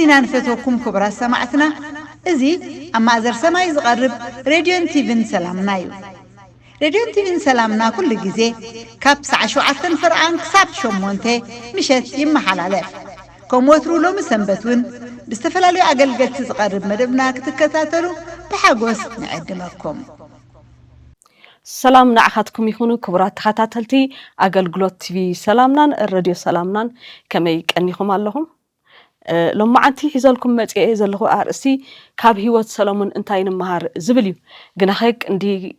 حزينا نفتوكم كبرى سمعتنا إزي أما أزر سماي زغرب راديو تيفن سلامنايو راديو تيفن سلامنا كل جزء كابس عشوعة فرعان كساب شمونته مشت يمحل عليه كموترو لو مسنبتون باستفلالي أقل تزغرب مدبنا كتكتاتلو بحاقوس نعدمكم سلام نعخاتكم يخونو كبرات تخاتاتلتي أقل قلوت تيفي سلامنان الراديو سلامنان كما يكأنيكم اللهم لما عنتي حزالكم متى زلخو أرسي كاب هيوت سلامون انتين مهار زبليو جناخك عندي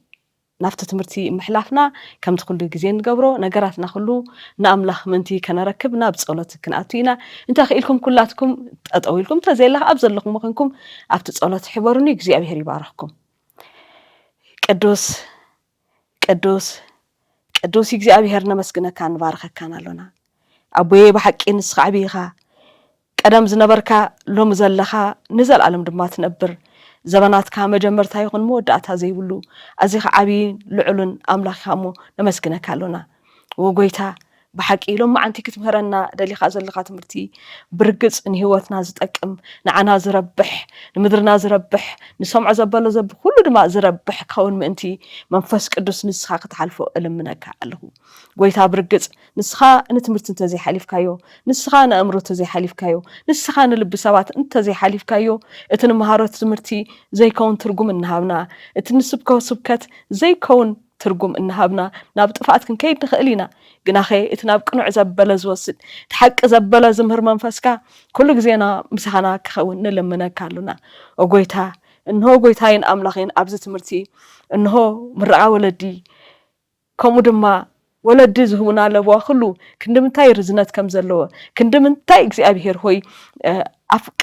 نفط تمرتي محلافنا كم تقول لي جزين قبره نجاراتنا خلو نأملخ منتي كنا ركبنا بتصولات كناتينا انت خيلكم كلاتكم أطويلكم تزيلها أبزل لكم مكانكم أبتصولات حوارني جزي أبي هري باركم قدوس يجزي أبي هرنا مسكنا كان بارخ كان لنا أبوي بحق إن صعبيها قدم زنبركا لوم زلخا نزل علم دمات نبر زبانات كامة جمرتها يكون مودعتها زي بلو أزيخ عبي لعلن أملاك خامو نمسكنا كالونا وقويتها بحكي لهم ما عنتي كتمهرنا دلي خازل لغات مرتي برقص إن هوتنا زتأكم نعنا زربح نمدرنا زربح نسمع زبالة زب كل دماء زربح كون ما أنتي منفس قدس نسخة قتحالفو إلمناك عليه قويتها برقص نسخة نتمرت انت زي حليف كايو نسخة أنا أمرت زي حليف كايو نسخة أنا لبسوات انت زي حليف كايو اتن مهارات زمرتي زي كون ترقم النهابنا اتنسبكو سبكت زي كون ترقم إنهابنا نابط فاتكن كيد نخلينا جناخي اتناب قنوع زبالة زوسد تحق زبالة زمهر منفسكا كل جزينا مسحنا كخون نلمنا كالونا وقويتها إنه قويتهاين أملاخين أبزت مرتي إنه مرعى ولدي كمودما ولدي زهونا لبوا خلو كندمنتاي رزنات كم زلوا كندمنتاي إكسي أبيهر هوي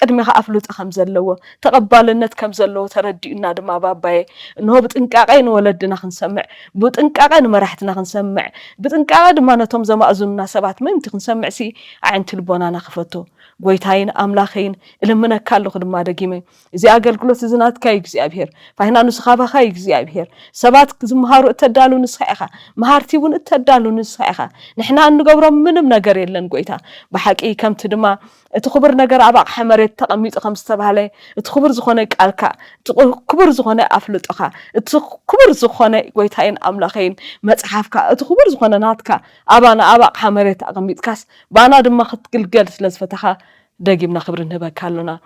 قدمها أفلوت أخم زلوا تقبلنت كم زلوا تردي إن هذا ما باباي إنه بتنكعين ولدنا خنسمع بتنكعين ما رحتنا خنسمع بتنكعين ما نتم زما أظن سبعة من تخنسمع سي عين تلبونا نخفته قويتهاين أملاخين إلى منا كله خدم ما دقيمة إذا أقل كل سزنات كايك زي أبيهر فهنا نسخابها كايك زي أبيهر سبات مهارو تدالو نسخيخا مهارتي ون تدالو نسخيخا نحنا نقبر منم نجار يلن قويتها بحكي كم تدما تخبر نجار عبق حمرت تقميط خمس تبهله تخبر زخانة كالكا تخبر زخانة أفلت أخا تخبر زخانة قويتهاين أملاخين متحفكا تخبر زخانة ناتكا أبانا عبق حمرت تقميط كاس بانا دم خط كل جلس لزفتها داقيبنا خبرنا بكالنا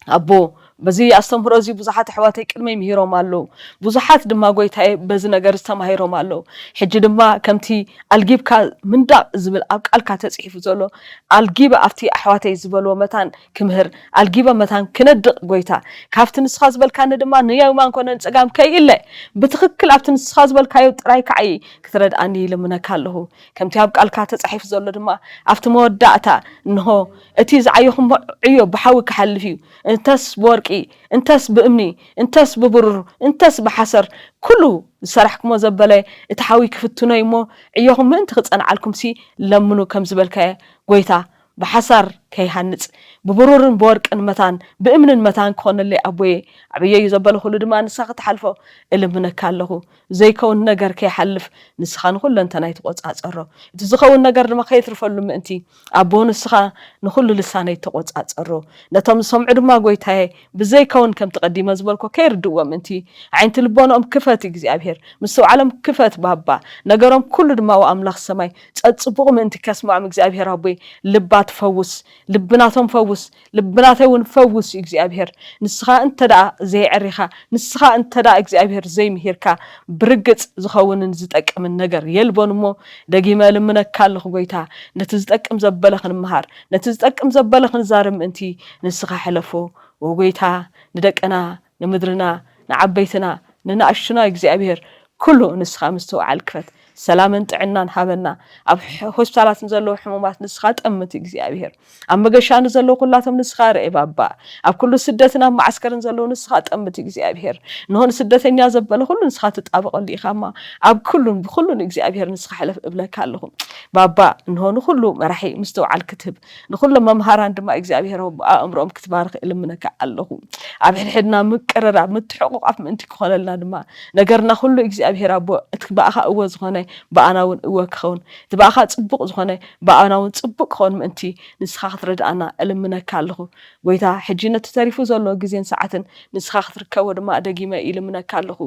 أبو بزي أستمر زي بزحات حواتي كلمة مهيرو مالو بزحات دما قويتها بز نجار استمهيرو مالو حج دما كمتي الجيب كا من دا زبل الكا تسحيف زلو الجيب أفتي حواتي زبل ومتان كمهر الجيب متان كندق قويتا كافتن سخاز بل كان دما نيا وما نكون نتقام كاي إلا بتخكل أفتن سخاز بل كايو تراي كعي كثرت أني لمنا كالله كمتي أبقى الكا تسحيف زلو دما أفت مودعتا إنه اتيز عيهم عيو بحاول كحلفيو انتس بورقي انتس بأمني انتس ببرر انتس بحسر كله سرحكم زبالة اتحاوي كفتونا يمو عيوهم من تخص أنا عليكم سي لمنو كم زبالك قويتا بحسر كي هنت ببرر بورق المتان بأمن المتان كون اللي أبوي عبيه يزباله خلو دما نساقت حلفه اللي منكال له زي كون نجار كي حلف نسخان خلو انت نايت قوت أتقره تزخون نجار ما خيتر فلو ما انتي أبون السخان نخلو لسانه يتقوت أتقره نتام سمع دما قويتها بزي كون كم تقدم زبالكو كير دوام انتي عين تلبونه كفات يجزي أبهر مستوى عالم كفات بابا نجارم كل دما وأملاخ سماي تصبغ من انتي كاسمع مجزي أبهر أبوي لبات فوس لبناتهم فوس لبناتهم فوس يجزي أبهر نسخة انت دا زي عريخة نسخة انت دا يجزي أبهر زي مهيركا برقت زخون نزتك من نجار يلبون مو دقيمة لمنا كالخ قويتها نتزتك مزبلخ المهار نتزتك مزبلخ نزارم انتي نسخة حلفو وقويتها ندك أنا نمدرنا نعبيتنا نناقشنا يجزي أبهر كله نسخة مستوى على الكفت سلام انت عنا نحبنا أب هوسبيتالات نزلوا حمومات نسخات أمت يجزي أبهر أما قشان نزلوا كلاتهم نسخة رأي بابا أب كل سدتنا معسكر نزلوا نسخات أمت يجزي أبهر نهون سدتنا يزبل كل نسخات تطابق اللي خاما أب كلهم يجزي أبهر نسخة حلف إبلك لهم بابا نهون كله مرحي مستوى على الكتب نقول لما مهاران دم يجزي أبهر أمرهم كتبارك إلا منك لهم أب حدنا مكرر متحقق أف من أنت خلالنا دم نجرنا كله يجزي እግዚአብሔር አቦ እትባኻ እወ ዝኾነ በአናውን እወ ክኸውን ትባኻ ጽቡቕ ዝኾነ በአናውን ጽቡቕ ክኸውን ምእንቲ ንስኻ ክትረዳእና እልምነካ ኣለኹ ጎይታ ሕጂነት ተሪፉ ዘሎ ግዜን ሰዓትን ንስኻ ክትርከቦ ድማ ደጊመ ኢልምነካ ኣለኹ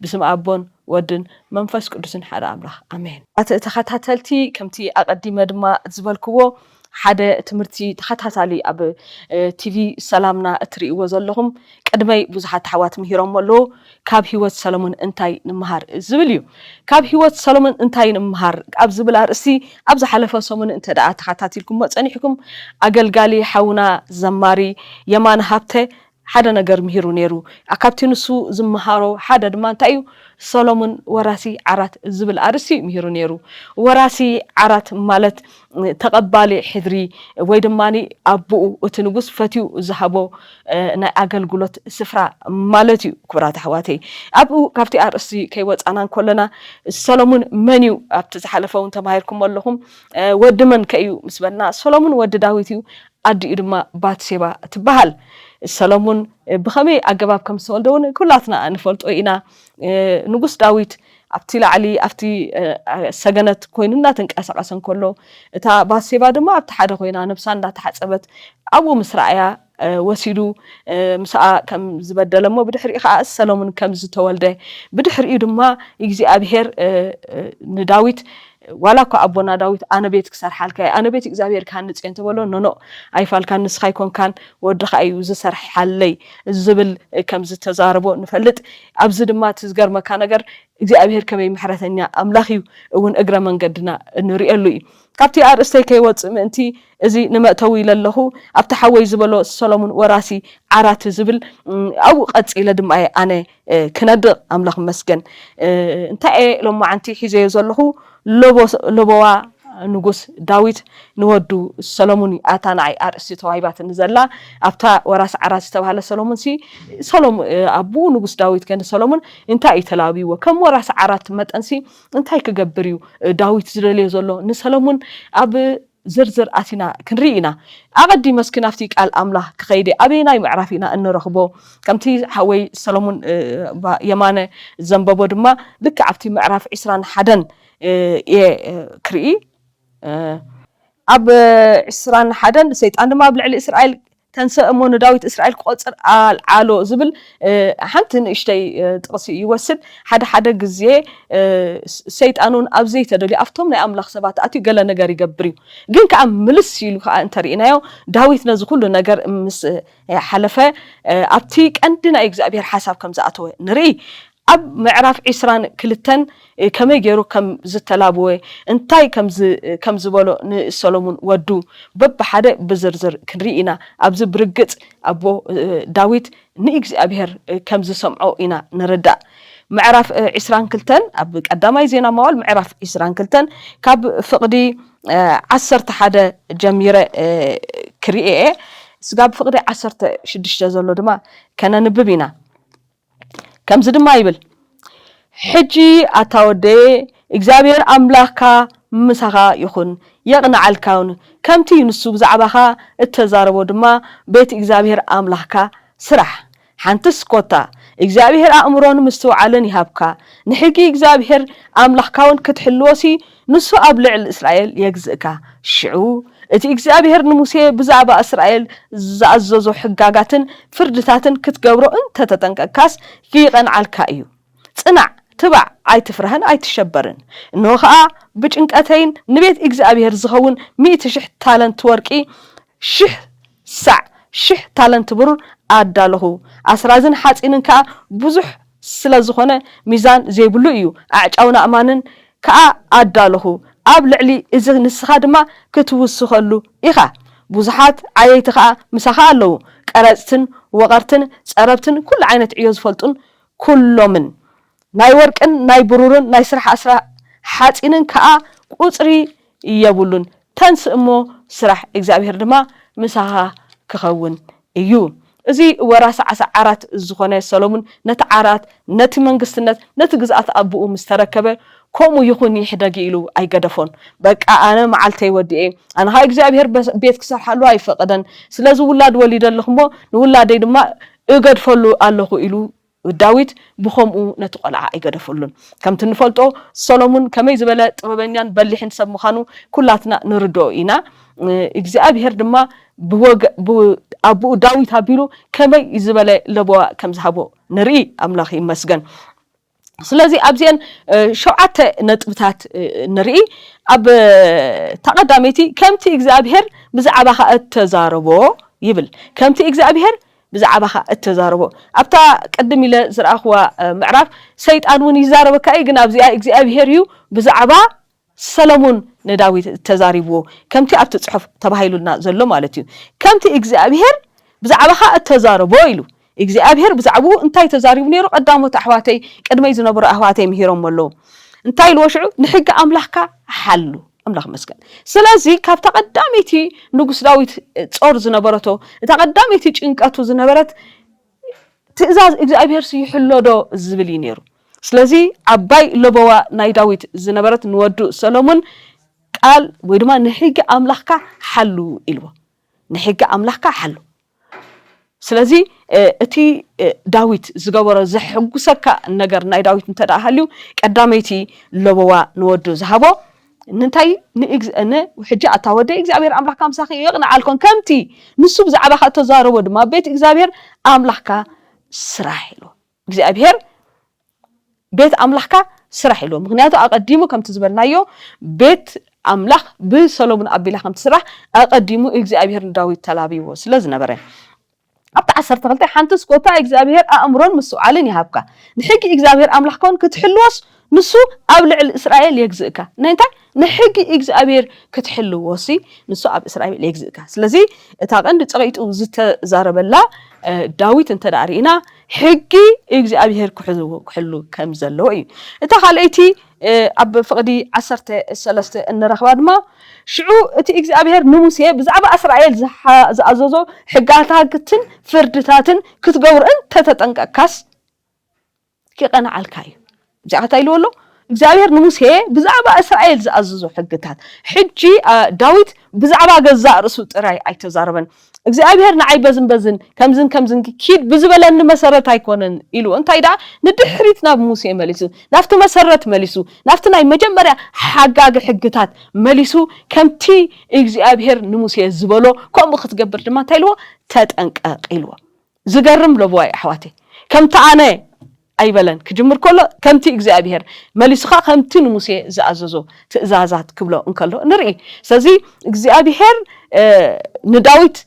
ብስም አቦን ወድን መንፈስ ቅዱስን ሓደ አምላኽ አሜን። አተ ተኸታተልቲ ከምቲ አቀዲመ ድማ ዝበልክዎ ሓደ ትምህርቲ ተኸታታሊ ኣብ ቲቪ ሰላምና እትሪእዎ ዘለኹም ቅድመይ ብዙሓት ኣሕዋት ምሂሮም ኣለዉ ካብ ሂወት ሰሎሞን እንታይ ንምሃር ዝብል እዩ። ካብ ሂወት ሰሎሞን እንታይ ንምሃር ኣብ ዝብል ኣርእስቲ ኣብ ዝሓለፈ ሰሙን እንተ ደኣ ተኸታቲልኩም ፀኒሕኩም ኣገልጋሊ ሓውና ዘማሪ የማነ ሃብተ ሓደ ነገር ምሂሩ ነይሩ። ካብቲ ንሱ ዝመሃሮ ሓደ ድማ እንታይ እዩ ሰሎሞን ወራሲ ዓራት ዝብል ኣርእስቲ ምሂሩ ነይሩ። ወራሲ ዓራት ማለት ተቐባሊ ሕድሪ ወይ ድማኒ ኣቦኡ እቲ ንጉስ ፈትዩ ዝሃቦ ናይ ኣገልግሎት ስፍራ ማለት እዩ። ክቡራት ኣሕዋተይ ኣብኡ ካብቲ ኣርእስቲ ከይወፃና ከለና ሰሎሞን መን እዩ ኣብቲ ዝሓለፈ እውን ተማሂርኩም ኣለኹም ወዲ መን ከእዩ ምስ በልና ሰሎሞን ወዲ ዳዊት እዩ ኣዲኡ ድማ ባትሴባ ትበሃል። ሰሎሞን ብኸመይ ኣገባብ ከም ዝተወልደ እውን ኩላትና ንፈልጦ ኢና። ንጉስ ዳዊት ኣብቲ ላዕሊ ኣብቲ ሰገነት ኮይኑ እናተንቀሳቀሰ እንከሎ እታ ባትሴባ ድማ ኣብቲ ሓደ ኮይና ነብሳ እንዳተሓፀበት ኣብኡ ምስ ረኣያ ወሲዱ ምስኣ ከም ዝበደለሞ ብድሕሪኡ ከዓ ሰሎሞን ከም ዝተወልደ ብድሕሪኡ ድማ እግዚኣብሔር ንዳዊት ዋላ እኳ ኣቦና ዳዊት ኣነ ቤት ክሰርሓልካ ኣነ ቤት እግዚኣብሔር ካንፅዮ እንተበሎ ኖኖ ኣይፋልካን ንስኻ ይኮንካን ወድኻ እዩ ዝሰርሓለይ ዝብል ከም ዝተዛረቦ ንፈልጥ። ኣብዚ ድማ ትዝገርመካ ነገር እግዚኣብሔር ከመይ ምሕረተኛ ኣምላኽ እዩ እውን እግረ መንገድና ንሪኤሉ እዩ። ካብቲ ኣርእስተይ ከይወፅእ ምእንቲ እዚ ንመእተዊ ኢለለኹ ኣብቲ ሓወይ ዝበሎ ሰሎሞን ወራሲ ዓራት ዝብል ኣብኡ ቀፂለ ድማ ኣነ ክነድቕ ኣምላኽ መስገን እንታይ ሎማዓንቲ ሒዘዮ ዘለኹ ለቦዋ ንጉስ ዳዊት ንወዱ ሰሎሞን ኣታ ናይ ኣርእስቲ ተዋሂባት ንዘላ ኣብታ ወራሲ ዓራት ዝተባሃለ ሰሎሞን ሲ ሰሎሞን ኣቡ ንጉስ ዳዊት ከን ሰሎሞን እንታይ ተላቢዎ ከም ወራሲ ዓራት መጠንሲ እንታይ ክገብር እዩ ዳዊት ዝደልዮ ዘሎ ንሰሎሞን ኣብ ዝርዝር ኣቲና ክንርኢ ኢና። ኣቀዲ መስኪን ኣብቲ ቃል ኣምላኽ ክኸይደ ኣበይናይ ምዕራፍ ኢና እንረኽቦ ከምቲ ሓወይ ሰሎሞን የማነ ዘንበቦ ድማ ልክ ኣብቲ ምዕራፍ 21 ክርኢ ኣብ 21 ሰይጣን ድማ ኣብ ልዕሊ እስራኤል ተንሰእሞ ንዳዊት እስራኤል ክቆፅር ኣልዓሎ ዝብል ሓንቲ ንእሽተይ ጥቕሲ ይወስድ። ሓደ ግዜ ሰይጣኑን ኣብ ዘይተደልዩ ኣብቶም ናይ ኣምላኽ ሰባት ኣትዩ ገለ ነገር ይገብር እዩ። ግን ከዓ ምልስ ኢሉ ከዓ እንተሪእናዮ ዳዊት ነዚ ኩሉ ነገር ምስ ሓለፈ ኣብቲ ቀንዲ ናይ እግዚኣብሔር ሓሳብ ከም ዝኣተወ ንርኢ። ኣብ ምዕራፍ 22 ከመይ ገይሩ ከም ዝተላብወ እንታይ ከም ዝበሎ ንሰሎሞን ወዱ በብሓደ ብዝርዝር ክንርኢ ኢና። ኣብዚ ብርግፅ ኣቦ ዳዊት ንእግዚኣብሔር ከም ዝሰምዖ ኢና ንርዳእ። ምዕራፍ 22 ኣብ ቀዳማይ ዜና መዋዕል ምዕራፍ 22 ካብ ፍቕዲ 11 ጀሚረ ክርኢ ስጋብ ፍቕዲ 16 ዘሎ ድማ ከነንብብ ኢና። ከምዚ ድማ ይብል ሕጂ ኣታወደ እግዚአብሔር ኣምላኽካ ምሳኻ ይኹን የቕንዓልካውን ከምቲ ንሱ ብዛዕባኻ እተዛረቦ ድማ ቤት እግዚአብሔር ኣምላኽካ ስራሕ ሓንትስ ኮታ እግዚአብሔር ኣእምሮን ምስትውዓልን ይሃብካ ንሕጊ እግዚአብሔር ኣምላኽካውን ክትሕልወሲ ንሱ ኣብ ልዕሊ እስራኤል የግዝእካ ሽዑ እቲ እግዚአብሔር ንሙሴ ብዛዕባ እስራኤል ዝኣዘዞ ሕጋጋትን ፍርድታትን ክትገብሮ እንተተጠንቀቅካስ ይቐንዓልካ እዩ። ጽናዕ ትባዕ ኣይትፍራህን ኣይትሸበርን። እንሆ ከዓ ብጭንቀተይን ንቤት እግዚአብሔር ዝኸውን 100,000 ታለንት ወርቂ 1,000 ሳዕ 1,000 ታለንት ብሩር ኣዳለኹ ኣስራዝን ሓፂንን ከዓ ብዙሕ ስለ ዝኾነ ሚዛን ዘይብሉ እዩ። ኣዕጫው ናእማንን ከዓ ኣዳለኹ ኣብ ልዕሊ እዚ ንስኻ ድማ ክትውስኸሉ ኢኻ። ብዙሓት ዓየይቲ ከዓ ምሳኻ ኣለዉ ቀረፅትን ወቐርትን ፀረብትን ኩሉ ዓይነት ዕዮ ዝፈልጡን ኩሎምን ናይ ወርቅን ናይ ብሩርን ናይ ስራሕ ኣስራ ሓፂንን ከዓ ቁፅሪ የብሉን ተንስ እሞ ስራሕ እግዚአብሔር ድማ ምሳኻ ክኸውን እዩ። እዚ ወራሲ 14 ዝኾነ ሰሎሞን ነቲ ዓራት ነቲ መንግስትነት ነቲ ግዝኣት ኣቡኡ ምስተረከበ ከምኡ ይኹን ይሕደግ ኢሉ ኣይገደፎን። በቃ ኣነ መዓልተይ ወዲኤ ኣነ ها እግዚአብሔር ቤት ክሰርሓሉ ኣይፈቀደን ስለዚ ውላድ ወሊድ ኣለኹሞ ንውላደይ ድማ እገድፈሉ ኣለኹ ኢሉ ዳዊት ብኸምኡ ነቲ ቆልዓ ኣይገደፈሉን ከምቲ ንፈልጦ ሰሎሞን ከመይ ዝበለ ጥበበኛን በሊሕን ሰብ ምዃኑ ኩላትና ንርድኦ ኢና እግዚአብሔር ድማ አቡኡ ዳዊት አቢሉ ከመይ ዝበለ ለቦዋ ከም ዝሃቦ ንርኢ አምላኽ ይመስገን ስለዚ ኣብዚአን ሸውዓተ ነጥብታት ንርኢ ኣብ ተቐዳሜቲ ከምቲ እግዚአብሔር ብዛዕባኻ እተዛረቦ ይብል ከምቲ እግዚአብሔር ብዛዕባኻ እተዛረቦ ኣብታ ቀድም ኢለ ዝረኣኽዋ ምዕራፍ ሰይጣን እውን ይዛረበካ ግን ኣብዚኣ እግዚአብሔር እዩ ብዛዕባ ሰሎሞን ንዳዊት ተዛሪብዎ ከምቲ ኣብቲ ጽሑፍ ተባሂሉና ዘሎ ማለት እዩ ከምቲ እግዚአብሔር ብዛዕባኻ እተዛረቦ ኢሉ እግዚአብሔር ብዛዕባኡ እንታይ ተዛሪቡ ነይሩ ቀዳሞት ኣሕዋተይ ቀድመይ ዝነበሩ ኣሕዋተይ ምሂሮም ኣሎ እንታይ ልወሽዑ ንሕጊ ኣምላኽካ ሓሉ ኣምላኽ መስገን ስለዚ ካብ ተቐዳሜቲ ንጉስ ዳዊት ጾር ዝነበረቶ ተቐዳሜቲ ጭንቀቱ ዝነበረት ትእዛዝ እግዚአብሔር ይሕሎዶ ዝብል ነይሩ ስለዚ ዓባይ ለበዋ ናይ ዳዊት ዝነበረት ንወዱ ሰሎሞን ቃል ወይ ድማ ንሕጊ ኣምላኽካ ሓሉ ኢልዎ ንሕጊ ኣምላኽካ ሓሉ ስለዚ እቲ ዳዊት ዝገበሮ ዘሕጉሰካ ነገር ናይ ዳዊት እንተዳሃልዩ ቀዳሜቲ ለበዋ ንወዱ ዝሃቦ ንንታይ ንእግዚአነ ወሕጂ ኣታወደ እግዚአብሔር ኣምላኽካ ምሳኺ ይቕንዓልኮን ከምቲ ንሱ ብዛዕባኻ ተዛረቦ ድማ ቤት እግዚአብሔር ኣምላኽካ ስራሕ ኢልዎ እግዚአብሔር ቤት ኣምላኽካ ስራሕ ኢልዎ ምክንያቱ ኣቀዲሙ ከምቲ ዝበልናዮ ቤት ኣምላኽ ብሰሎሞን ኣቢላ ከምቲ ስራሕ ኣቀዲሙ እግዚአብሔር ንዳዊት ተላቢዎ ስለዝነበረ ኣብታ 12 ሓንቲ ስቆታ እግዚአብሔር ኣእምሮን ምስዋዕልን ይሃብካ ንሕጊ እግዚአብሔር ኣምላኽኮን ክትሕልወስ ንሱ ኣብ ልዕል እስራኤል የግዝእካ ንእንታይ ንሕጊ እግዚአብሔር ክትሕልወሲ ንሱ ኣብ እስራኤል የግዝእካ ስለዚ እታ ቀንዲ ፀቂጡ ዝተዛረበላ ዳዊት እንተዳሪና ሕጊ እግዚአብሔር ክሕሉ ከም ዘለዎ እዩ እታ ካልአይቲ ኣብ ፍቅዲ 13 እንረኽባ ድማ ሽዑ እቲ እግዚአብሔር ንሙሴ ብዛዕባ እስራኤል ዝኣዘዞ ሕግታትን ፍርድታትን ክትገብር እንተተጠንቀቅካስ ክቐንዓልካ እዩ ጃዕታ ኢልዎ እግዚአብሔር ንሙሴ ብዛዕባ እስራኤል ዝኣዘዞ ሕግታት ሕጂ ዳዊት ብዛዕባ ገዛ ርእሱ ጥራይ ኣይተዛረበን እግዚአብሔር ንዓይ በዝን ከምዝን ኪድ ብዝበለኒ መሰረት ኣይኮነን ኢሉ እንታይ ዳ ንድሕሪት ናብ ሙሴ መሊሱ ናፍቲ መሰረት መሊሱ ናፍቲ ናይ መጀመርያ ሓጋግ ሕግታት መሊሱ ከምቲ እግዚአብሔር ንሙሴ ዝበሎ ከምኡ ክትገብር ድማ እንታይ ኢልዎ ተጠንቀቕ ኢልዎ ዝገርም ለቦይ ኣሕዋቴ ከምቲ ኣነ ኣይበለን ክጅምር ከሎ ከምቲ እግዚአብሔር መሊሱኻ ከምቲ ንሙሴ ዝኣዘዞ ትእዛዛት ክብሎ እንከሎ ንርኢ ስለዚ እግዚአብሔር ንዳዊት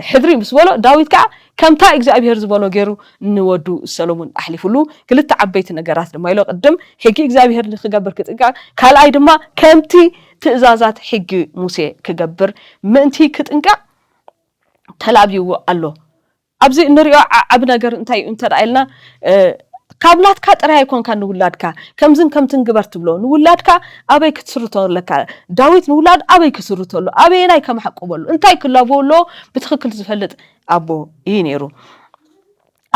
ሕድሪ ምስ በሎ ዳዊት ከዓ ከምታ እግዚአብሔር ዝበሎ ገይሩ ንወዱ ሰሎሞን ኣሕሊፉሉ ክልተ ዓበይቲ ነገራት ድማ ኢሎ ቅድም ሕጊ እግዚአብሔር ንክገብር ክጥንቀቕ ካልኣይ ድማ ከምቲ ትእዛዛት ሕጊ ሙሴ ክገብር ምእንቲ ክጥንቀቕ ተላቢዎ ኣሎ ኣብዚ ንሪኦ ዓብ ነገር እንታይ እንተዳኢልና ካብላትካ ጥራይ ኮንካ ንውላድካ ከምዝን ግበር ትብሎ ንውላድካ ኣበይ ክትስርተለካ ዳዊት ንውላድ ኣበይ ክስርተሎ ኣበይ ናይ ከመሐቆበሉ እንታይ ክላቦሎ ብትክክል ዝፈልጥ ኣቦ እዩ ነይሩ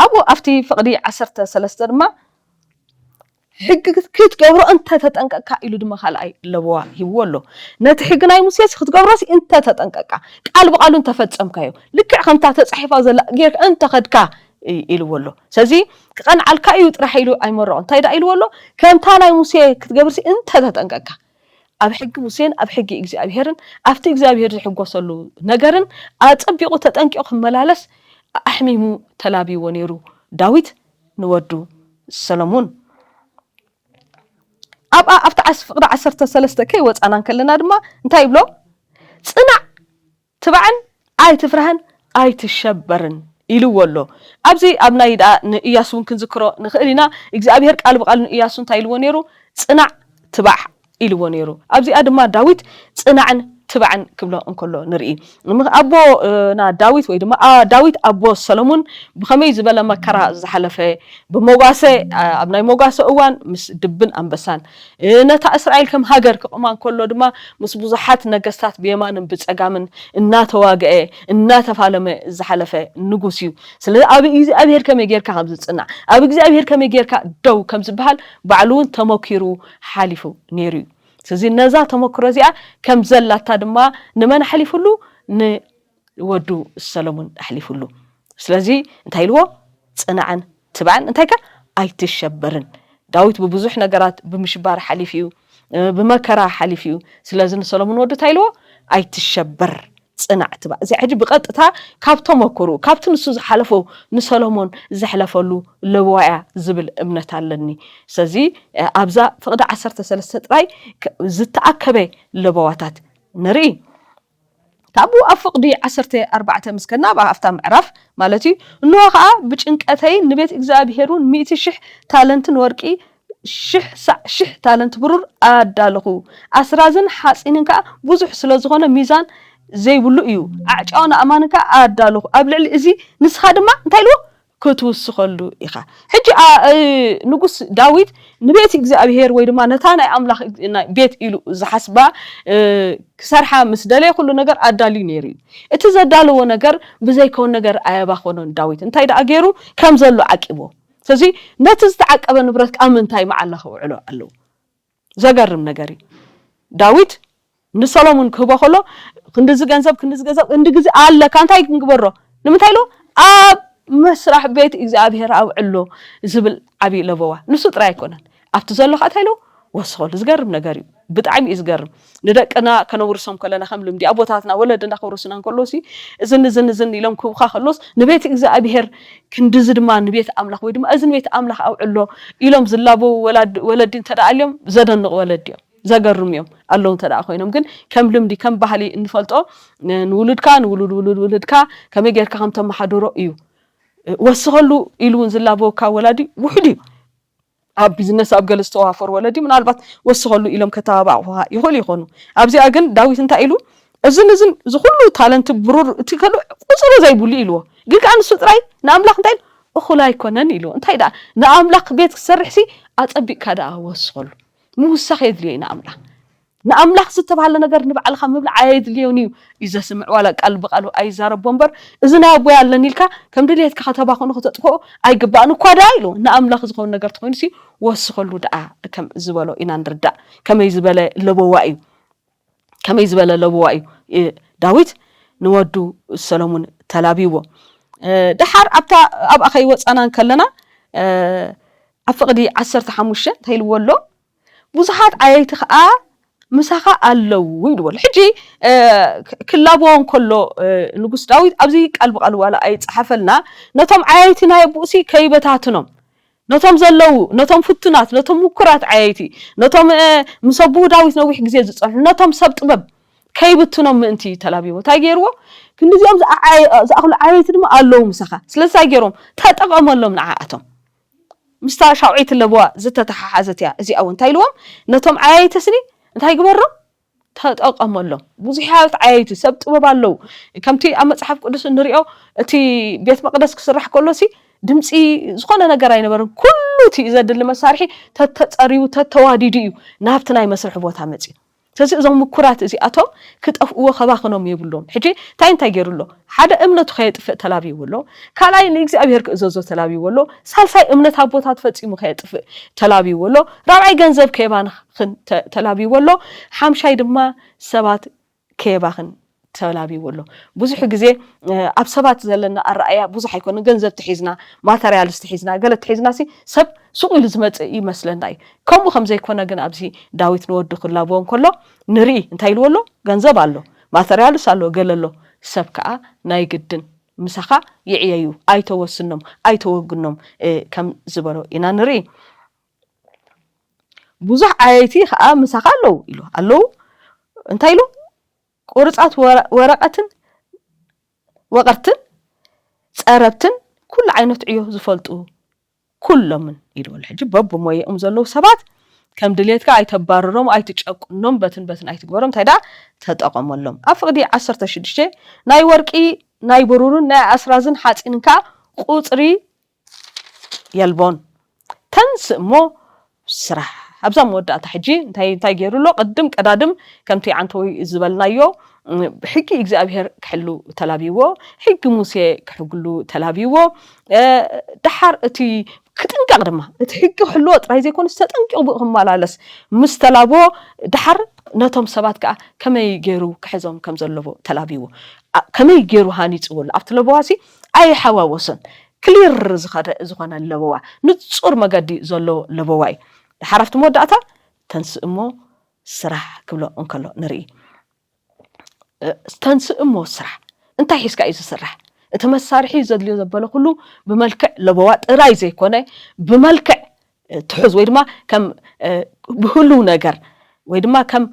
ኣቦ ኣፍቲ ፍቅዲ 13 ድማ ሕግ ክትገብሮ እንተ ተጠንቀቅካ ኢሉ ድማ ካልኣይ ለቦዋ ሂብዎሎ ነቲ ሕግ ናይ ሙሴ ክትገብሮስ እንተ ተጠንቀቅካ ቃል ብቃሉ ተፈጸምካዮ ልክዕ ከምታ ተጻሒፋ ዘላ ጌር እንተ ኸድካ ኢልዎሎ ስለዚ ክቐንዓልካ እዩ ጥራሕ ኢሉ ኣይመረቆ እንታይ ዳ ኢልዎሎ ከምታ ናይ ሙሴ ክትገብርሲ እንተ ተጠንቀቅካ ኣብ ሕጊ ሙሴን ኣብ ሕጊ እግዚአብሔርን ኣብቲ እግዚአብሔር ዝሕጎሰሉ ነገርን ኣጸቢቁ ተጠንቂቁ ክመላለስ ኣሕሚሙ ተላቢዎ ነይሩ ዳዊት ንወዱ ሰሎሞን ኣብታ ፍቅዲ 13 ከይ ወፃናን ከለና ድማ እንታይ ይብሎ ጽናዕ ትባዕን ኣይትፍራህን ኣይትሸበርን ኢልዎሎ ኣብዚ ኣብ ናይ ንኢያሱን ክንዝክሮ ንኽእል ኢና እግዚአብሔር ቃል ብቃል ንኢያሱ እንታይ ኢልዎ ነይሩ ጽናዕ ትባዕ ኢልዎ ነይሩ ኣብዚኣ ድማ ዳዊት ጽናዕን ትባዕን ክብሎ እንከሎ ንርኢ ኣቦ ና ዳዊት ወይ ድማ ዳዊት ኣቦ ሰሎሞን ብከመይ ዝበለ መከራ ዝሓለፈ ብሞጋሰ ኣብ ናይ ሞጋሰ እዋን ምስ ድብን ኣንበሳን ነታ እስራኤል ከም ሃገር ክቆማ እንከሎ ድማ ምስ ብዙሓት ነገስታት ብየማንን ብጸጋምን እናተዋግአ እናተፋለመ ዝሓለፈ ንጉስ እዩ ስለዚ ኣብ እግዚአብሔር ከመይ ጌርካ ከም ዝጽናዕ ኣብ እግዚአብሔር ከመይ ጌርካ ደው ከም ዝበሃል ባዕሉን ተመኪሩ ሓሊፉ ነይሩ ስለዚ ነዛ ተመክሮ እዚኣ ከም ዘላታ ድማ ንመን ሓሊፉሉ ንወዱ ሰሎሞን ኣሕሊፉሉ ስለዚ እንታይ ኢልዎ ጽናዕን ትባዕን እንታይ ከ ኣይትሸበርን ዳዊት ብብዙሕ ነገራት ብምሽባር ሓሊፍዩ ብመከራ ሓሊፍዩ ስለዚ ሰሎሞን ወዲ ታይልዎ ኣይትሸበር ጽናዕ ትባ እዚ ሕጂ ብቐጥታ ካብቶም መከሩ ካብቲ ንሱ ዝሓለፈ ንሰሎሞን ዝሕለፈሉ ለዋያ ዝብል እምነት ኣለኒ ስለዚ ኣብዛ ፍቅዲ 13 ጥራይ ዝተኣከበ ለባዋታት ንርኢ ታቡ ኣፍቅዲ 14 ምስከና ኣብታ ምዕራፍ ማለት እዩ እንሆ ከዓ ብጭንቀተይ ንቤት እግዚአብሔርን 100,000 ታለንትን ወርቂ 1,000 ታለንት ብሩር ኣዳለኹ ኣስራዝን ሓፂንን ከዓ ብዙሕ ስለዝኾነ ሚዛን ዘይብሉ እዩ ኣጫውና ኣማንካ ኣዳለኹ ኣብ ልዕሊ እዚ ንስኻ ድማ እንታይ ኢልዎ ክትውስኸሉ ኢኻ ሕጂ ንጉስ ዳዊት ንቤት እግዚአብሔር ወይ ድማ ነታ ናይ ኣምላኽ ቤት ኢሉ ዝሓስባ ክሰርሓ ምስ ደለየ ኩሉ ነገር ኣዳልዩ ነይሩ እቲ ዘዳለዎ ነገር ብዘይከውን ነገር ኣየባኾኖን ዳዊት እንታይ ደኣ ገይሩ ከም ዘሎ ዓቂቦ ስለዚ ነቲ ዝተዓቀበ ንብረት ኣብ ምንታይ መዓላ ክውዕሎ ኣለዎ ዘገርም ነገር እዩ ዳዊት ንሰሎሞን ክህቦ ከሎ ክንድዚ ገንዘብ እንዲ ግዜ ኣለካ እንታይ ክንግበሮ ንምንታይ ኢሉ ኣብ መስራሕ ቤት እግዚአብሔር ኣውዕሎ ዝብል ዓቢ ለበዋ ንሱ ጥራይ ኣይኮነን ኣብቲ ዘሎ ከዓ እንታይ ኢሉ ወስኸሉ ዝገርም ነገር እዩ ብጣዕሚ እዩ ዝገርም ንደቅና ከነውርሶም ከለና ከም ልምዲ ኣቦታትና ወለድና ከውርሱና ከሎሲ እዝን ኢሎም ክብኻ ከሎስ ንቤት እግዚአብሔር ክንድዚ ድማ ንቤት ኣምላኽ ወይ ድማ እዚ ንቤት ኣምላኽ ኣውዕሎ ኢሎም ዝላቦ ወለዲ ተዳኣልዮም ዘደንቕ ወለዲ እዮም ዘገርም እዮም ኣለው ተዳኣ ኮይኖም ግን ከም ልምዲ ከም ባህሊ እንፈልጦ ንውልድካ ከመይ ጌርካ ከም ተመሓድሮ እዩ ወስኸሉ ኢሉን ዝላቦካ ወላዲ ውሕድ እዩ ኣብ ቢዝነስ ኣብ ገለ ዝተዋፈሩ ወለዲ ምናልባት ወስኸሉ ኢሎም ከተባባዕኹ ይኽእሉ ይኾኑ ኣብዚኣ ግን ዳዊት እንታይ ኢሉ እዝን ዝኹሉ ታለንት ብሩር እቲ ከሉ ቁፅሪ ዘይብሉ ኢልዎ ግን ከዓ ንሱ ጥራይ ንኣምላኽ እንታይ እኹል ኣይኮነን ኢልዎ እንታይ ደኣ ንኣምላኽ ቤት ክሰርሕሲ ኣፀቢቕካ ደኣ ወስኸሉ ምውሳኽ የድልዮ ንኣምላኽ ንኣምላኽ ዝተባሃለ ነገር ንባዕልኻ ምብላዕ ኣየድልዮን እዩ ይዘስምዕ ዋላ ቃል ብቃሉ ኣይዛረቦ እምበር እዚ ናይ ኣቦይ ኣለኒ ኢልካ ከም ድሌትካ ከተባኽኑ ክትጥፍኦ ኣይግባእን እኳ ደኣ ኢሉ ንኣምላኽ ዝኾነ ነገር ትኾይኑሲ ወስኸሉ ደኣ ከም ዝበሎ ኢና ንርዳእ ከመይ ዝበለ ለበዋ እዩ ዳዊት ንወዱ ሰሎሞን ተላቢዎ ድሓር ኣብኣ ከይወፃና ከለና ኣብ ፍቅዲ 15 እንታይ ኢልዎ ኣሎ ብዙሓት ዓየይቲ ከዓ ምሳኻ ኣለው ይልዎ ሕጂ ክላቦን ከሎ ንጉስ ዳዊት ኣብዚ ቃል ብቃል ዋላ ኣይፅሓፈልና ነቶም ዓየይቲ ናይ ቡእሲ ከይበታትኖም ነቶም ዘለው ነቶም ፍቱናት ነቶም ሙኩራት ዓየይቲ ነቶም ምሰቡ ዳዊት ነዊሕ ግዜ ዝፀንሑ ነቶም ሰብ ጥበብ ከይብትኖም ምእንቲ ተላቢዎ እንታይ ገይርዎ ክንዲዚኦም ዝኣኽሉ ዓየይቲ ድማ ኣለው ምሳኻ ስለዚ ገይሮም ተጠቐመሎም ንዓኣቶም ምስታ ሻውዒት ለበዋ ዝተተሓሓዘት እያ እዚኣ እውን እንታይ ኢልዎም ነቶም ዓየይተስኒ እንታይ ግበሮም ተጠቐመሎም ብዙሓት ዓየይቲ ሰብ ጥበብ ኣለው ከምቲ ኣብ መጽሓፍ ቅዱስ እንሪኦ እቲ ቤት መቅደስ ክስራሕ ከሎሲ ድምፂ ዝኾነ ነገር ኣይነበረን ኩሉ እቲ ዘድሊ መሳርሒ ተተፀሪቡ ተተዋዲዱ እዩ ናብቲ ናይ መስርሕ ቦታ መፅኡ ስለዚ እዞም ምኩራት እዚኣቶም ክጠፍእዎ ከባኽኖም የብሎም ሕጂ እንታይ ገይሩሎ ሓደ እምነቱ ከየጥፍእ ተላቢውሎ ካልኣይ ንእግዚአብሔር ክእዘዞ ተላቢውሎ ሳልሳይ እምነት ኣቦታት ፈፂሙ ከየጥፍእ ተላቢውሎ ራብዓይ ገንዘብ ከየባኽን ተላቢውሎ ሓምሻይ ድማ ሰባት ከየባኽን ተላቢውሎ ብዙሕ ግዜ ኣብ ሰባት ዘለና ኣረኣያ ብዙሕ ኣይኮነን ገንዘብ ትሒዝና ማተርያልስ ትሒዝና ገለ ትሒዝናሲ ሰብ ሱቅ ኢሉ ዝመፅእ ይመስለና እዩ ከምኡ ከም ዘይኮነ ግን ኣብዚ ዳዊት ንወዱ ክላቦን ከሎ ንርኢ እንታይ ኢልዎ ኣሎ ገንዘብ ኣሎ ማተርያልስ ኣሎ ገለ ኣሎ ሰብ ከዓ ናይ ግድን ምሳኻ ይዕየዩ ኣይተወስኖም ኣይተወግኖም ከም ዝበሎ ኢና ንርኢ ብዙሕ ዓየይቲ ከዓ ምሳኻ ኣለው ኢሉ ኣለው እንታይ ኢሉ ቁርፃት ወቀርትን ፀረብትን ኩሉ ዓይነት ዕዮ ዝፈልጡ ኩሎምን ኢልዎ ሕጂ በብሞየኦም ዘለው ሰባት ከም ድሌትካ ኣይተባረሮም ኣይትጨቁኖም በትን ኣይትግበሮም እንታይ ደኣ ተጠቐመሎም ኣብ ፍቅዲ 16 ናይ ወርቂ ናይ ብሩርን ናይ ኣስራዝን ሓፂንን ከዓ ቁፅሪ የልቦን ተንስእ እሞ ስራሕ ኣብዛ መወዳእታ ሕጂ እንታይ ገይሩሎ ቅድም ቀዳድም ከምቲ ዓንተወይ ዝበልናዮ ሕጊ እግዚአብሔር ክሕሉ ተላቢዎ ሕጊ ሙሴ ክሕግሉ ተላቢዎ ድሓር እቲ ክጥንቀቕ ድማ እቲ ሕጊ ክሕልዎ ጥራይ ዘይኮነ ተጠንቂቑ ክመላለስ ምስ ተላቦ ድሓር ነቶም ሰባት ከዓ ከመይ ገይሩ ክሕዞም ከም ዘለዎ ተላቢዎ ከመይ ገይሩ ሃኒፅዎ ኣብቲ ለበዋሲ ኣይሓዋወሰን ክሊር ዝኾነ ለበዋ ንጹር መገዲ ዘሎ ለበዋ እዩ ሓረፍቲ መወዳእታ ተንስእሞ ስራሕ ክብሎ እንከሎ ንርኢ ተንስእሞ ስራሕ እንታይ ሒዝካ እዩ ዝስራሕ እቲ መሳርሒ ዘድልዮ ዘበለ ኩሉ ብመልክዕ ለበዋ ጥራይ ዘይኮነ ብመልክዕ ትሑዝ ወይ ድማ ከም ብህሉ ነገር ወይ ድማ ከም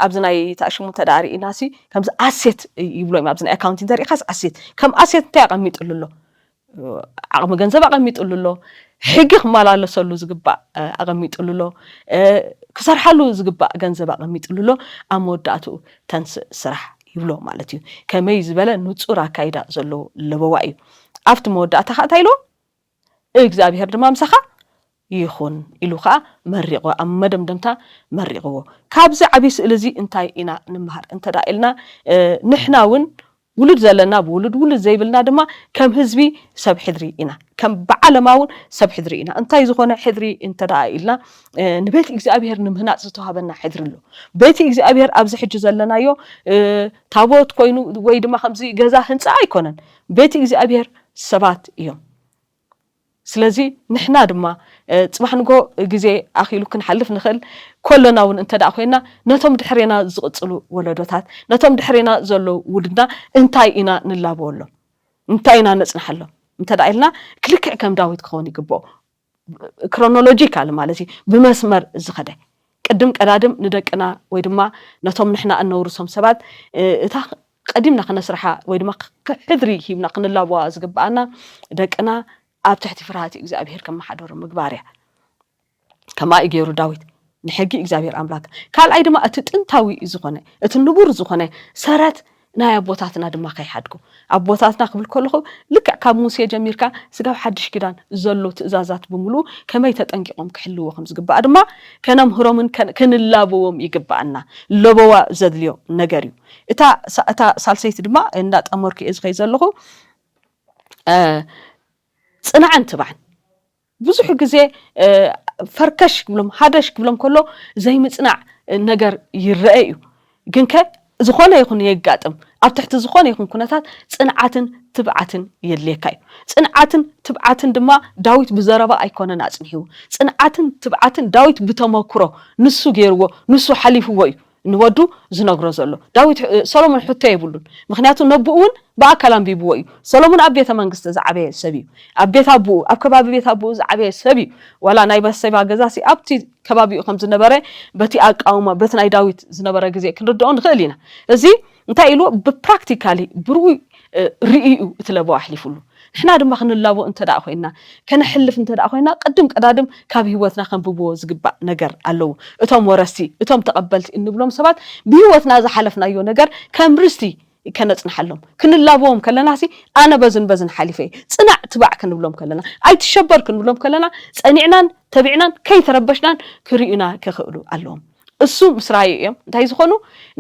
ኣብዚ ናይ ተኣሽሙ ተዳሪኢናሲ ከምዚ ኣሴት ይብሎ እዮም ኣብዚ ናይ ኣካውንቲንግ ተሪኢኻስ ኣሴት ከም ኣሴት እንታይ ኣቐሚጡሉ ኣሎ ዓቕሚ ገንዘብ ኣቐሚጡሉ ኣሎ ሕጊ ክመላለሰሉ ዝግባእ ኣቐሚጡሉ ኣሎ ክሰርሓሉ ዝግባእ ገንዘብ ኣቐሚጡሉ ኣሎ ኣብ መወዳእትኡ ተንስእ ስራሕ ይብሎ ማለት እዩ ከመይ ዝበለ ንጹር ኣካይዳ ዘለዎ ለበዋ እዩ ኣብቲ መወዳእታ ከዓ እንታይ ኢሉ እግዚአብሔር ድማ ምሳኻ ይኹን ኢሉ ከዓ መሪቕዎ ኣብ መደምደምታ መሪቕዎ ካብዚ ዓብይ ስእሊ እዚ እንታይ ኢና ንምሃር እንተዳ ኢልና ንሕና እውን ውሉድ ዘለና ብውሉድ ውሉድ ዘይብልና ድማ ከም ህዝቢ ሰብ ሕድሪ ኢና ከም በዓለማውን ሰብ ሕድሪ ኢና እንታይ ዝኾነ ሕድሪ እንተዳ ኢልና ንቤት እግዚአብሔር ንምህናፅ ዝተዋሃበና ሕድሪ ኣሎ ቤት እግዚአብሔር ኣብዚ ሕጂ ዘለናዮ ታቦት ኮይኑ ወይ ድማ ከምዚ ገዛ ህንፃ ኣይኮነን ቤት እግዚአብሔር ሰባት እዮም ስለዚ ንሕና ድማ ጽባሕ ንጎ ግዜ ኣኺሉ ክንሓልፍ ንኽእል ኮለና እውን እንተዳ ኮይና ነቶም ድሕሬና ዝቕፅሉ ወለዶታት ነቶም ድሕሬና ዘለው ውድና እንታይ ኢና ንላበወሎም እንታይ ኢና ነጽንሐሎም እንተዳ ኢልና ክልክዕ ከም ዳዊት ክኸውን ይግብኦ ክሮኖሎጂካል ማለት እዩ ብመስመር ዝኸደ ቅድም ቀዳድም ንደቅና ወይ ድማ ነቶም ንሕና እነውርሶም ሰባት እታ ቀዲምና ክነስርሓ ወይ ድማ ሕድሪ ሂብና ክንላበዋ ዝግባአና ደቅና ኣብ ትሕቲ ፍርሃት እግዚአብሔር ከመሓደሩ ምግባርያ ከማ ይገይሩ ዳዊት ንሕጊ እግዚአብሔር ኣምላክ ካልኣይ ድማ እቲ ጥንታዊ ዝኾነ እቲ ንቡር ዝኾነ ሰረት ናይ ኣቦታትና ድማ ከይሓድጉ ኣቦታትና ክብል ከለኹ ልክዕ ካብ ሙሴ ጀሚርካ ስጋብ ሓድሽ ኪዳን ዘሎ ትእዛዛት ብምሉ ከመይ ተጠንቂቆም ክሕልዎ ከም ዝግባእ ድማ ከነምህሮምን ክንላበዎም ይግባአና ለበዋ ዘድልዮ ነገር እዩ እታ ሳልሰይቲ ድማ እንዳጠመርኩ እየ ዝኸይ ዘለኹ ጽናዕን ትባዕን ብዙሕ ግዜ ፈርከሽ ክብሎም ሓደሽ ክብሎም ከሎ ዘይምጽናዕ ነገር ይርአ እዩ ግን ዝኾነ ይኹን የጋጥም ኣብ ትሕቲ ዝኾነ ይኹን ኩነታት ጽንዓትን ትብዓትን የድልየካ እዩ ጽንዓትን ትብዓትን ድማ ዳዊት ብዘረባ ኣይኮነን ኣጽኒሑ ጽንዓትን ትብዓትን ዳዊት ብተመክሮ ንሱ ገይርዎ ንሱ ሓሊፍዎ እዩ ንወዱ ዝነግሮ ዘሎ ዳዊት ሰሎሞን ሕቶ የብሉን ምክንያቱ ነብኡን በኣካል አንቢብዎ እዩ ሰሎሞን ኣብ ቤተ መንግስቲ ዝዓበየ ሰብ እዩ ኣብ ቤት ኣቡኡ ኣብ ከባቢ ቤት ኣቡኡ ዝዓበየ ሰብ እዩ ዋላ ናይ በሰባ ገዛሲ ኣብቲ ከባቢኡ ከም ዝነበረ በቲ ኣቃውማ በቲ ናይ ዳዊት ዝነበረ ግዜ ክንርድኦ ንኽእል ኢና እዚ እንታይ ኢሉ ብፕራክቲካሊ ብሩይ ርኢዩ እትለበዋ ኣሕሊፉሉ ንሕና ድማ ክንላቦ እንተዳ ኮይና ከነሕልፍ እንተዳ ኮይና ቅድም ቀዳድም ካብ ህይወትና ከንብብዎ ዝግባእ ነገር ኣለዎ እቶም ወረስቲ እቶም ተቐበልቲ እንብሎም ሰባት ብህይወትና ዝሓለፍናዮ ነገር ከም ርስቲ ከነጽንሐሎም ክንላቦም ከለናሲ ኣነ በዝን ሓሊፈ ጽናዕ ትባዕ ክንብሎም ከለና ኣይትሸበር ክንብሎም ከለና ጸኒዕናን ተቢዕናን ከይተረበሽናን ክርዩና ክኽእሉ ኣለዎም እሱ ምስራይ እዮም እንታይ ዝኾኑ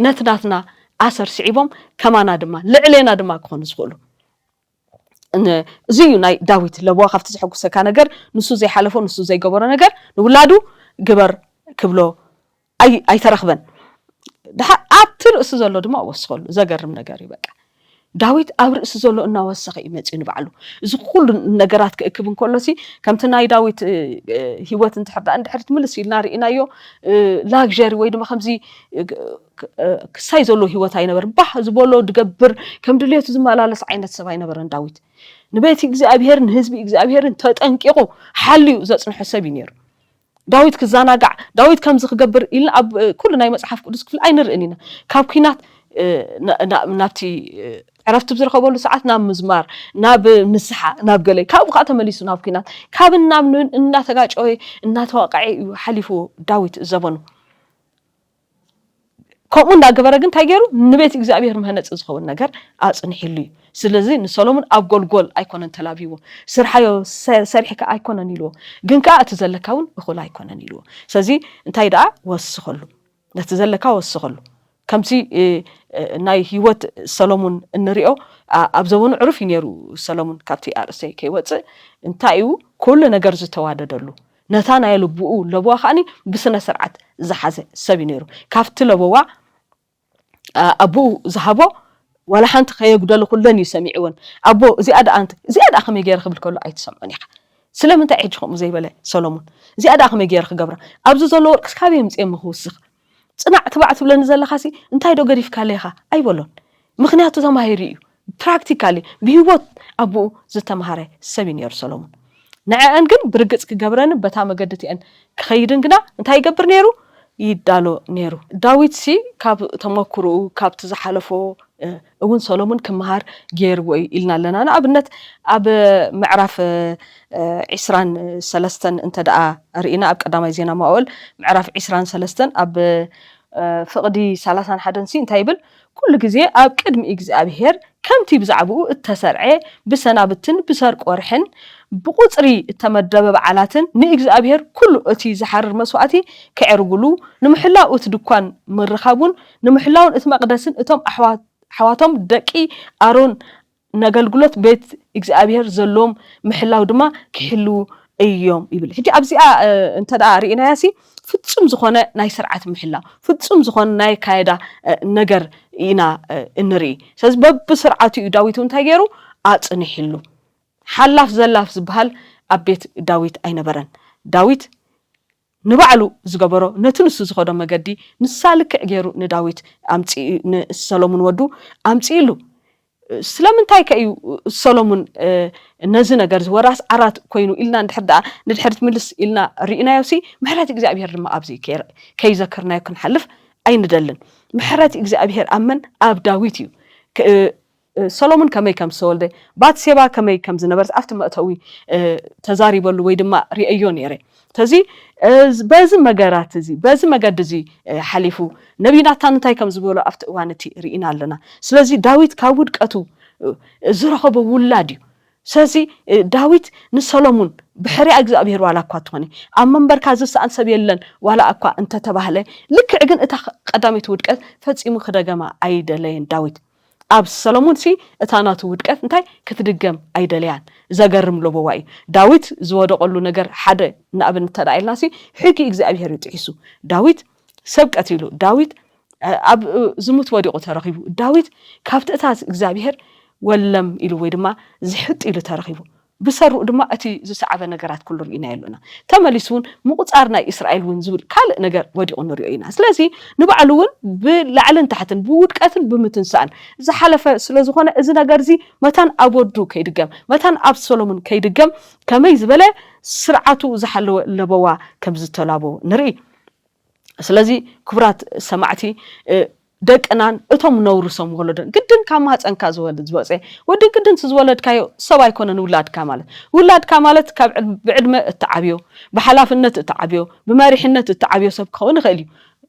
ነትናትና ኣሰር ስዒቦም ከማና ድማ ልዕሌና ድማ ክኾኑ ዝኽእሉ እዚ እዩ ናይ ዳዊት ለበዋ ካብቲ ዝሕጉሰካ ነገር ንሱ ዘይሓለፎ ንሱ ዘይገበሮ ነገር ንውላዱ ግበር ክብሎ ኣይተረኽበን ኣብቲ ርእሲ ዘሎ ድማ ወስኸሉ ዘገርም ነገር እዩ በቃ ዳዊት ኣብ ርእሲ ዘሎ እናወሰኸ ይመጽእ ንባዕሉ እዚ ኩሉ ነገራት ክእክብ እንከሎሲ ከምቲ ናይ ዳዊት ህይወት እንድሕር ትምልስ ኢልና ርኢናዮ ላግዠሪ ወይ ድማ ከምዚ ክሳይ ዘሎ ህይወት ኣይነበረን ባህ ዝበሎ ድገብር ከም ድሌቱ ዝመላለስ ዓይነት ሰብ ኣይነበረን ዳዊት ንቤት እግዚአብሔር ንህዝቢ እግዚአብሔርን ተጠንቂቁ ሓልዩ ዘጽንሖ ሰብ እዩ ነይሩ ዳዊት ክዛናጋዕ ዳዊት ከምዚ ክገብር ኢልና ኣብ ኩሉ ናይ መጽሓፍ ቅዱስ ክፍል ኣይንርኢን ኢና ካብ ኩናት ናብቲ ዕረፍቲ ብዝረኸበሉ ሰዓት ናብ ምዝማር ናብ ንስሓ ናብ ገለ ካብኡ ከዓ ተመሊሱ ናብ ኩናት ካብ ናብ እናተጋጨወ እናተዋቃዐ እዩ ሓሊፉ ዳዊት ዘበኑ ከምኡ እንዳገበረ ግን እንታይ ገይሩ ንቤት እግዚአብሔር ምህነፅ ዝኸውን ነገር ኣጽኒሒሉ እዩ ስለዚ ንሰሎሞን ኣብ ጎልጎል ኣይኮነን ተላቢዎ ስርሓዮ ሰሪሕካ ኣይኮነን ኢልዎ ግን ከዓ እቲ ዘለካ እውን እኹል ኣይኮነን ኢልዎ ስለዚ እንታይ ደኣ ወስኸሉ ነቲ ዘለካ ወስኸሉ ከምዚ ናይ ህይወት ሰሎሞን እንሪኦ ኣብ ዘበኑ ዕሩፍ ነይሩ ሰሎሞን ካብቲ ኣርእሰይ ከይወፅእ እንታይ እዩ ኩሉ ነገር ዝተዋደደሉ ነታ ናይ ልብኡ ለበዋ ከዓኒ ብስነ ስርዓት ዝሓዘ ሰብ ነይሩ ካብቲ ለበዋ ኣቡኡ ዝሃቦ ولا حنت خيقدل كلن يسمعون أبو زيادة أنت زيادة أخم يجير خبل كله أي تسمعني سلام أنت عيشهم زي بلا سولومون زيادة أخم يجير خجبرة أبزو زلور كسكابي مسئم مخوسخ صنع تبعت بلا نزل خاسي أنت هيدو قريف كاليها أي بلون مخنياتو تماهيريو براكتيكالي بيوت أبو زت مهارة 7 years سولومون نعم كن برجت كجبران بتها مجدتي أن خيرن كنا أنت هاي جبر نيرو يدالو نيرو داويد سي كاب تمكرو كاب تزحلفو اون سولومون كمهار غير وي إلنا لنا أنا أبنت أب معرف عسران سلستن انت دقا رئينا أب قدامي زينا ما أقول معرف عسران سلستن أب فقدي سلسان حدن سي انتايبل كل جزي أب قدم إجز أبهير كم تيبزعبو التسرعي بسنابتن بسرق ورحن بقطري التمدب بعلاتن نيجز أبهر كل أتي زحر مسواتي كعرجلو نمحلاو أتدكان مرخابون نمحلاون إتمقدسن إتهم حواتهم دقي أرون نقلقلت بيت إجز أبهر زلوم محلاو دما كحلو أيام يبل هدي أبزي أنت دا رينا ياسي فتصم زخانة ناي سرعة محلا فتصم زخانة ناي كايدا نجر إنا النري سبب بسرعة داويتون تاجرو أتنحلو حلاف زلاف زبهال أبيت داويت أين برن داويت نبعلو زجبرو نتنس زخدا مجدي نسالك أجرو نداويت أمتي سلومون ودو أمتيلو سلام انتاي كأيو سلومون نزنا جرز وراس عرات كوينو إلنا ندحرت ملس إلنا رئنا يوسي محرات إجزاء بيهر لما أبزي كي ذكرنا يكون حلف أين دلن محرات إجزاء بيهر أمن أب داويتيو سلومون كمي كم سولده بعد سيبا كمي كم زنبرت أفتم أتوي تزاري بلو ويدما رئيون يري تزي بازم مجارات تزي بازم مجاد تزي حليفو نبي ناتان تاي كم زبولة أفت وانتي رئينا لنا سلازي داويت كاود كأتو زرقة بولاديو سلازي داويت نسلومون بحري أجزاء بيهر ولا قاتوني أما بركاز سان سبيلن ولا أقوى أنت تبهله لك عجن أنت قدامي تودك فتسيمو خدجما أيدلين داويت أب سلومون سي اتاناتو ودقت انتاي كتدقم ايدليان زغرم لو بواي داويت زودو قلو نجر حدا نابن تدايلنا سي حكي اغزابيهر يطيسو داويت سبقتيلو داويت اب زموت وديقو ترخيبو داويت كافتاتاس اغزابيهر ولم إلو ويدما زحط إلو ترخيبو بسرو دما أتي زسعب نجارات كل رئينا يلونا تمليسون مقطعنا إسرائيل ونزول كال نجار وديقون رئينا سلازي نبعلون بلعلن تحتن بود قتل بمتنسان زحلف سلازخونه إذا نجارزي متان أبودو كيدقم متان أب سولومون كيدقم كميز بلا سرعته زحلو لبوا كمزتلابو نري سلازي كبرات سمعتي دك أنان أتوم نورسهم ولدن جدًا كمات أنك زولد زوجي ودي جدًا تزولد كايو سواء يكونن ولاد كمالت بعلم التعبيو بحلاف النت التعبيو بمارح النت التعبيو سبقون غالي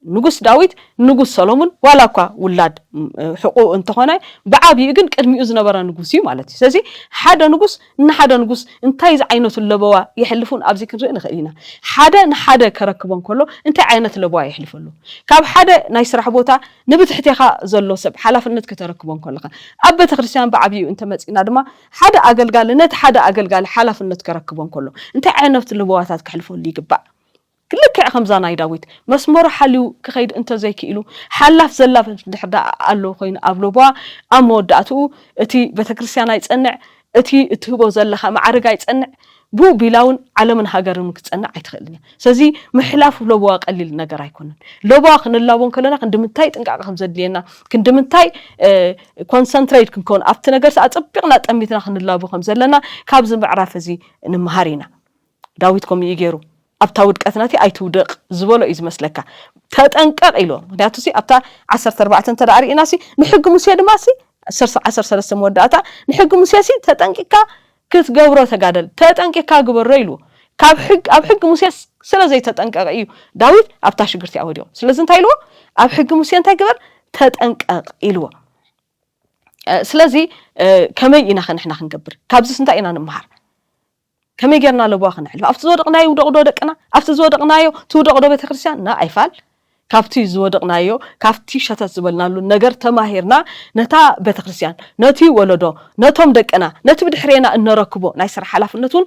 نجوس داويد نجوس سلومون ولا كوا ولاد حقوق انتهانا بعابي يجن كرمي أذن برا نجوسي مالتي سازي حدا نجوس انتايز عينه اللبوا يحلفون أبزي كنرئنا خلينا حدا كركبون كله انت عينه اللبوا يحلفون له كاب حدا نايسرح بوتا نبت حتيخا زلو سب حلاف النت كتركبون كله أبى تخرسيان بعابي انت متسينا دما حدا أقل نت حدا أقل حلاف النت كركبون كله انت عينه اللبوا تات كحلفون ليك بقى كلك خمزانا يداويت مسمور حلو كخيد انت زي كيلو حلاف زلاف دحدا الله خوين ابلوبا اموداتو اتي بتكريستيانا يصنع اتي تهبو زلخا معرغا يصنع بو بيلاون علمن هاجرن كتصنع ايتخلني سزي محلاف لبوا قليل ነገር አይኮነን ለبوا خنلاون كلنا كندمنتاي ጥንቃቄ خمزدلينا كندمنتاي ኮንሰንትሬት ክንኮን አፍት ነገር አጥብቅና ጠሚትና خنላቡ خمزلنا ካብዝ ምዕራፍ እዚ እንመሃሪና ዳዊት ኮም ይገሩ أبتاود كأثناتي أي تودق زبالة إذا مسلكه تتأنكر إلو هذا سي أبتا 14 تداري ناسي نحق مسيا دماسي 10 سنة موداتا نحق مسياسي تتأنكك كت جبرة تجادل تتأنكك جبر ريلو أب حق مسيا سلا زي تتأنكر إيو داوود أبتا شجرتي أوديو سلا زين تايلو أب حق مسيا تجبر تتأنكر إلو سلا زي كمي إنخن إحنا خنجبر كابز سنتا إنا نمهار كم يجرنا لبواخنا حلو أفتزود قنايو ودق دقنا أفتزود قنايو تودق دو بتخرسيان نا أيفال كافتي زود قنايو كافتي شتات زبلنا له نجر تماهرنا نتا بتخرسيان نتي ولدو نتهم دقنا نتي بدحرينا إن ركبو نايسر حلاف نتون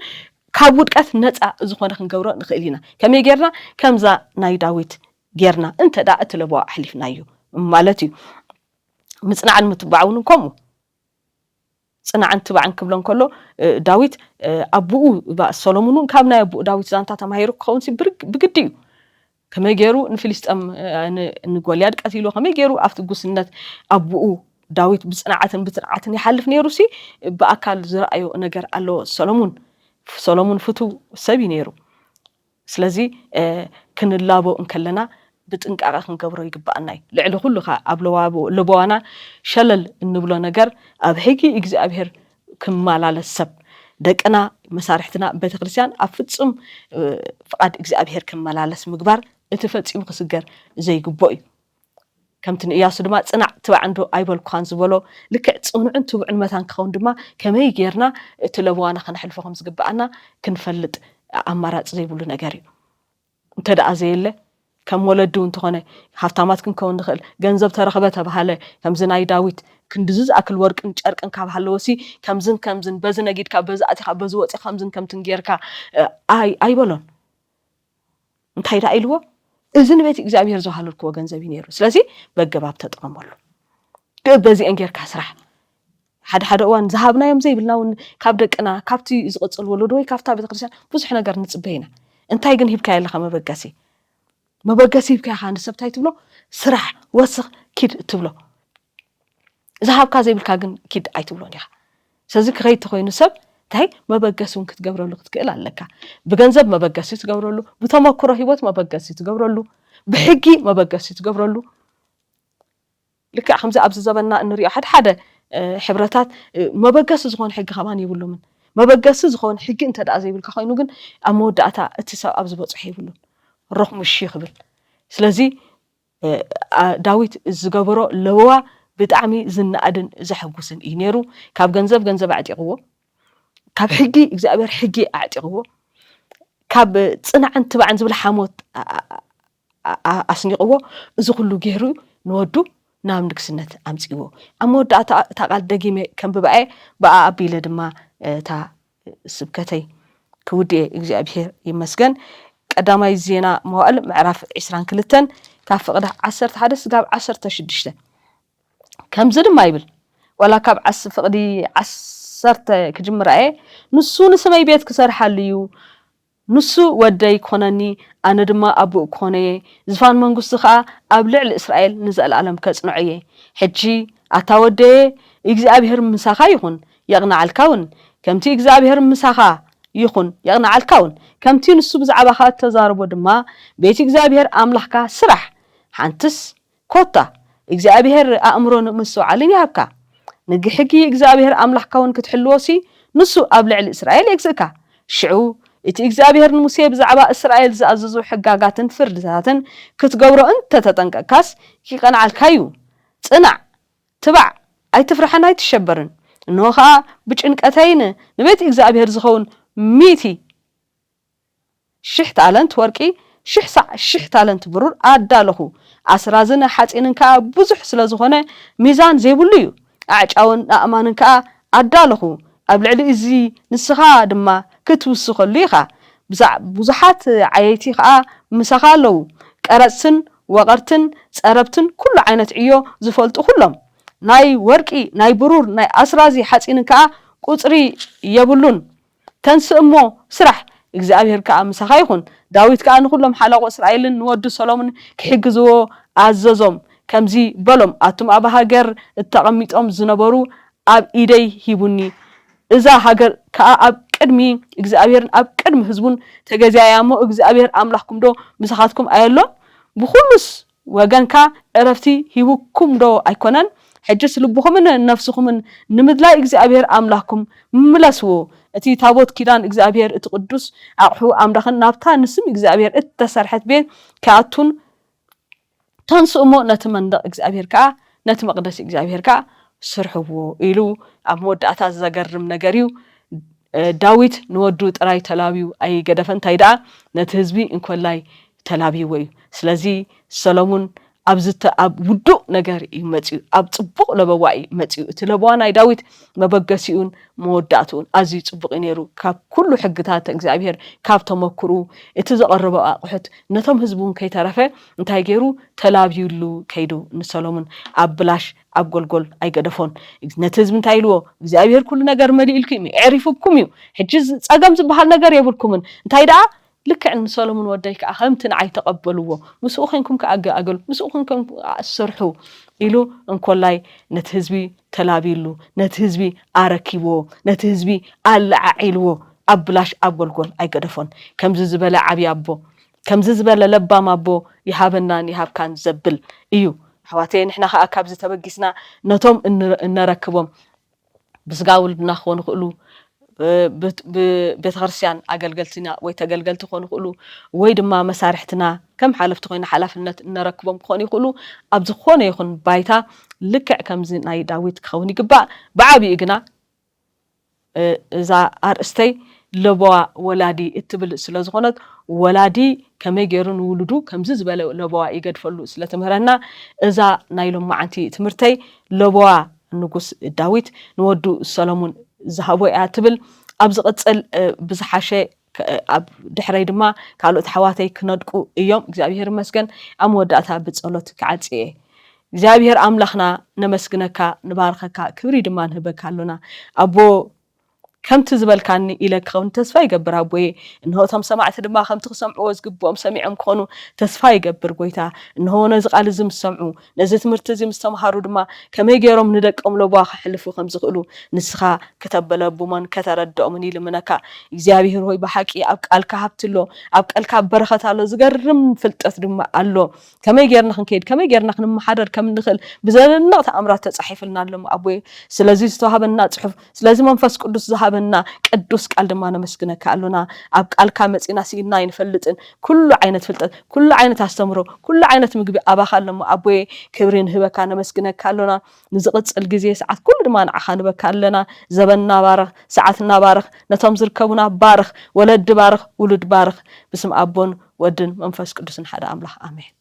كابود كات نتا زخنا خنجورا نخيلنا كم يجرنا كم زا ناي داويت جرنا أنت دا أتلبوا حلف نايو مالتي مصنعن متبعون كمو صنعن تبعن كبلن كله داويت أبوه سولومون كابنا أبو داويت زانتا تماهيرو كونسي بجديو كما يجرو نفلست نقولياد قتيلو كما يجرو أفت جوسنت أبوه داويت بصنعتن يحلف نيروسي بأكل زرعيو نجر الله سولومون فتو سبي نيرو سلازي كنلابو انكلنا بتنقاق كنقبرو يقبأناي لعل كله أبلوابو لبوانا شلل نبلو نجر أبهيكي إجزابهر كمالال السب دكنا مسارحتنا بيت كريستيان أفتسم فقد إجزابهر كمالال مقبر اتفتسم قصقر زي قبوي كم تنقياس دما صنع تبع عنده ايبل كانز بولو لك صنعن تبع مثلا كون دما كما يغيرنا تلبوانا خنحلفهم زقبانا كنفلط امارات زي بلو نغاري انت دا ازيله كم ولدو انت هونه حفتامات كون نخل ገንዘብ ተረخبه ተባሃለ ከምዝን አይ ዳዊት ክንድዝዝ አክል ወርቅን ጨርቅን ካብሃለወሲ ከምዝን በዝነጊድካ በዛአቲካ በዝወፂ ከምትን ጌርካ አይበሎን እንታይ ዳ ኢልዎ እዝን ቤት እግዚአብሔር ዘሃለልኩ ገንዘብ ይነሩ ስለዚህ በገባብ ተጠቀመሉ በዚህ እንጌር ካስራህ ሓደ እዋን ዝሃብናዮም ዘይብልናውን ካብ ደቅና ካብቲ ዝቅጽል ወለዶ ወይ ካብታ ቤተክርስቲያን ብዙሕ ነገር ንጽበይና እንታይ ግን ሂብካ ያለኻ መበገሲ ሂብካ ሓን ሰብታይ ትብሎ ስራሕ ወስኽ ኪድ ትብሎ ዝሃብካ ዘይብልካ ግን ኪድ ኣይትብሎን ኢኻ ስለዚህ ከይት ኮይኑ ሰብ ታይ መበገሱን ክትገብረሉ ክትክእል ኣለካ ብገንዘብ መበገሲ ትገብረሉ ብተመክሮ ህይወት መበገሲ ትገብረሉ ብሕጊ መበገሲ ትገብረሉ ልክ ከምዚ ኣብዚ ዘበና እንሪኦ ሓደ ሕብረታት መበገሲ ዝኾን ሕጊ ከማን ይብሉምን መበገሲ ዝኾን ሕጊ እንተ ዳኣ ዘይብልካ ኮይኑ ግን ኣብ መወዳእታ እቲ ሰብ ኣብ ዝበፅሕ ይብሉን ረኽሙ እሺ ይኽብል ስለዚ ዳዊት ዝገበሮ ለዋ ብጣዕሚ ዝናኣድን ዘሐጉስን እዩ ነይሩ ካብ ገንዘብ ኣዕጢቕዎ ካብ ሕጊ እግዚአብሔር ሕጊ ኣዕጢቕዎ ካብ ጽንዓን ትባዕን ዝብል ሓሞት ኣስኒቕዎ እዚ ኩሉ ገይሩ ንወዱ ናብ ንግስነት ኣምፂዎ ኣብ መወዳእታ ቃል ደጊመ ከም ብባኤ ብኣቢለ ድማ እታ ስብከተይ ክውድእ እግዚአብሔር ይመስገን ቀዳማይ ዜና መዋዕል ምዕራፍ 22 ካብ ፍቅዲ 11 እስካብ 16 ከምዚ ድማ ይብል ወላ ካብ ፍቅዲ 10 ክጅምር ንሱ ንሰማይ ቤት ክሰርሓልዩ ንሱ ወደይ ኮነኒ ኣነ ድማ ኣቡእ ኮነየ ዝፋን መንግስቱ ከዓ ኣብ ልዕሊ እስራኤል ንዘለዓለም ከጽንዕየ ሕጂ ኣታወደየ እግዚአብሔር ምሳኻ ይኹን የቕናዓልካውን ከምቲ እግዚአብሔር ምሳኻ ይኹን የቕናዓልካውን ከምቲ ንሱ ብዛዕባኻ ተዛርቦ ድማ ቤት እግዚአብሔር ኣምላኽካ ስራሕ ሓንትስ ኮታ እግዚአብሔር ኣእምሮን ምስተውዓልን ይሃብካ ንግሕጊ እግዚአብሔር ኣምላኽካውን ክትሕልወሲ ንሱ ኣብ ልዕሊ እስራኤል የግዝእካ ሽዑ እቲ እግዚአብሔር ሙሴ ብዛዕባ እስራኤል ዝኣዘዙ ሕጋጋትን ፍርድታትን ክትገብሮ እንተ ተጠንቀቅካስ ይቀንዓልካዩ ጽናዕ ትባዕ ኣይትፍርሕን ኣይትሸበርን እንሆ ከዓ ብጭንቀተይን ንቤት እግዚአብሔር ዝኸውን 100,000 ታለንት ወርቂ 1,000 ታለንት ብሩር ኣዳለኹ ኣስራዝን ሓፂንን ከዓ ብዙሕ ስለዝኾነ ሚዛን ዘይብሉ እዩ ኣጫውን ኣእማንን ከዓ ኣዳለኹ ኣብ ልዕሊ እዚ ንስኻ ድማ ክትውስኸሉ ኢኻ ብዙሓት ዓየይቲ ከዓ ምሳኻ ኣለዉ ቀረፅትን ወቐርትን ፀረብትን ኩሉ ዓይነት ዕዮ ዝፈልጡ ኩሎም ናይ ወርቂ ናይ ብሩር ናይ ኣስራዚ ሓፂንን ከዓ ቁፅሪ የብሉን ተንስእሞ ስራሕ እግዚአብሔር ከዓ ምሳኻ ይኹን ዳዊት ከዓ ንኩሎም ሓለቆ እስራኤልን ንወዱ ሰሎሞን ክሕግዝዎ ኣዘዞም ከምዚ በሎም ኣቱም ኣብ ሃገር እተቐሚጦም ዝነበሩ ኣብ ኢደይ ሂቡኒ እዛ ሃገር ከዓ ኣብ ቅድሚ እግዚአብሔርን ኣብ ቅድሚ ህዝቡን ተገዛያሞ እግዚአብሔር ኣምላኽኩም ዶ ምሳኻትኩም ኣየሎ ብኹሉስ ወገንካ ዕረፍቲ ሂቡኩም ዶ ኣይኮነን ሕጅስ ልብኹምን ነፍስኹምን ንምድላይ እግዚአብሔር ኣምላኽኩም ምለስዎ እቲ ታቦት ኪዳን እግዚአብሔር እቲ ቅዱስ ኣቕሑ ኣምላኽን ናብታ ንስም እግዚአብሔር እተሰርሐት ቤት ከኣቱን ተንስእሞ ነቲ መንደቕ እግዚአብሔር ከዓ ነቲ መቅደስ እግዚአብሔር ከዓ ስርሕዎ ኢሉ ኣብ መወዳእታ ዘገርም ነገር እዩ ዳዊት ንወዱ ጥራይ ተላቢዩ ኣይ ገደፈን እንታይ ደኣ ነቲ ህዝቢ እንኮላይ ተላቢይዎ እዩ ስለዚ ሰሎሞን ኣብ ውዱእ ነገር ይመጽኡ ኣብ ጽቡቕ ለበዋይ ይመጽኡ እቲ ለበዋ ናይ ዳዊት መበገሲኡን መወዳእቱን ኣዝዩ ጽቡቕ ነይሩ ካብ ኩሉ ሕግታት እግዚአብሔር ካብ ተመክሩ እቲ ዘቐረበ ኣቑሑት ነቶም ህዝቡን ከይተረፈ እንታይ ገይሩ ተላብዩሉ ከይዱ ንሰሎሞን ኣብ ብላሽ ኣብ ጎልጎል ኣይገደፎን ነቲ ህዝቢ እንታይ ኢልዎ እግዚአብሔር ኩሉ ነገር መሊእልኩም ይዕሪፍኩም እዩ ሕጂ ጸገም ዝበሃል ነገር የብልኩምን እንታይ ደኣ ልክዕ ንሰሎሞን ወዳይ ከዓ ከምቲ ንዓይ ተቐበልዎ ምስኡ ኮንኩም ከኣገሉ ምስኡ ኮንኩም ኣሰርሑ ኢሉ እንኮላይ ነቲ ህዝቢ ተላቢሉ ነቲ ህዝቢ ኣረኪብዎ ነቲ ህዝቢ ኣልዓዒልዎ ኣብ ብላሽ ኣብ ጎልጎል ኣይገደፎን ከምዚ ዝበለ ዓብይ ኣቦ ከምዚ ዝበለ ለባም ኣቦ ይሃበናን ይሃብካን ዘብል እዩ حواتي نحنا خا كابز تبجسنا نتوم نركبهم بسقاول بناخون خلو بتغرسيان أجلجلتنا ويتجلجلت خون خلو ويد ما مسارحتنا كم حلفت خوين حلف نركبهم خوني خلو أبز خون يخون بايتا لك كم زين ناي داويت خوني كبا بعبي إجنا إذا أرستي لبوا ولادي اتبل سلازخونت ولادي كما يجرون ولدو كمزز بلا لبوا يقد فلو سلتمهرنا إذا نايلهم معنتي تمرتي لبوا نقص داويت نودو سلامون ذهبوا اتبل أبزقت بزحشة أب دحري دما قالوا تحواتي كندقو يوم እግዚአብሔር መስገን አምወዳታ በጸሎት ከዓጽዬ እግዚአብሔር አምላኽና ነመስግነካ ንባርከካ ክብሪ ድማ ንህበካሉና አቦ كم تزبلكاني إلى كون تسفاي جبر أبوي إنه تام سمعت دما خم تسمعوا وزقبهم سمعهم كونوا تسفاي جبر قويتا إنه نزق على زم سمعوا نزت مرتزم استمهروا دما كم يجرم ندك أملو باخ حلفوا خمس قلوا نسخة كتب لبومن كترد أمني لمنكا إجابي هو بحكي أبك الكهبت له أبك الكهب برخة على زجرم فلتت دما الله كم يجرنا خنكيد كم يجرنا خن محرر كم ندخل بزال النقطة أمرات تصحيف لنا لهم أبوي سلازي استوهب الناس صحف سلازي منفس قدس ذهبنا قدوس قال دما نمسكنك قالونا اب قال كامصينا سينا ينفلطن كل عينت فلطت كل عينت استمرو كل عينت مغبي اباخال لما ابوي كبرين هبكا نمسكنك قالونا نزقصل غزي ساعات كل دما نعخا نبكالنا زبننا بارخ ساعتنا بارخ نتم زركبنا بارخ ولد بارخ ولد بارخ بسم ابون ودن منفس قدوسن حدا املاح امين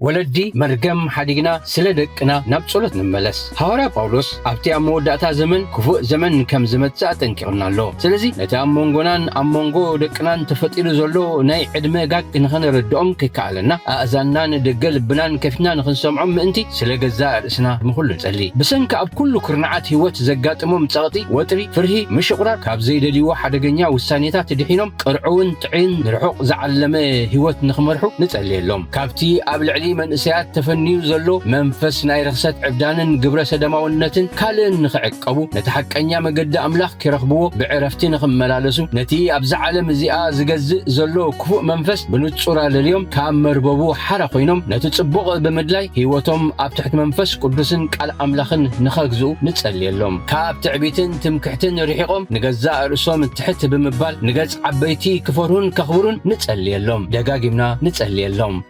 ولدي مرقم حديقنا سلدقنا نبصلت نملس حوارا باولوس ابتي اموداتا زمن كفو زمن كم زمتسا تنكرنا له سلازي نتا امونغونان امونغو دقنان تفطيلو زلو ناي عدمه غاق نخن ردهم كيكالنا اذانان دقل بنان كفنا نخن سمعهم انتي سلغزا رسنا مخلو نصلي بسنك اب كل كرنعات هيوت زغاطمم صقطي وطري فرهي مشقرا كاب زيدديو حدغنيا وسانيتا تدحينهم قرعون تعين رحق زعلمه هيوت نخمرحو نصليلهم كابتي ابلعلي من اسيات تفنيو زلو منفس ناي رخصت عبدانن قبره سدماونتن كالن نخعقبو نتحقنيا مقد املاح كيرخبو بعرفتي نخملالسو نتي ابز عالم زيا زغزء زلو كفو منفس بنصورا لليوم كامرببو حرا خوينم نتصبق بمدلاي هيوتهم اب تحت منفس قدسن قال املاخن نخغزو نصليلهم كاب تعبيتن تمكحتن ريحقهم نغزا رسوم تحت بمبال نغص عبيتي كفرون كخبرون نصليلهم دغاغيمنا نصليلهم